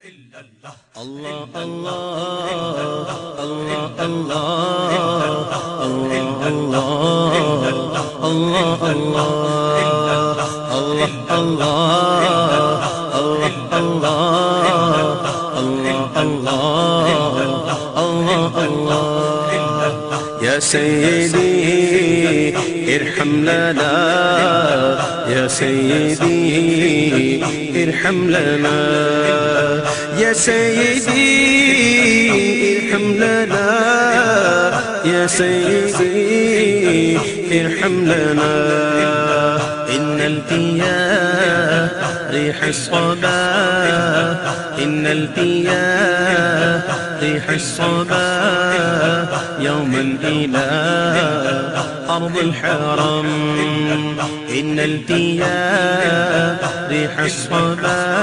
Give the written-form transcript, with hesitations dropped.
الله الله الله الله الله الله الله الله الله يا سيدي ارحم لنا يا سيدي ارحم لنا يا سيدي ارحم لنا يا سيدي ارحم لنا إن التياه ريح الصبا إن التياه ريح الصبا يوما إلى أرض الحرم إن التياه ريح الصبا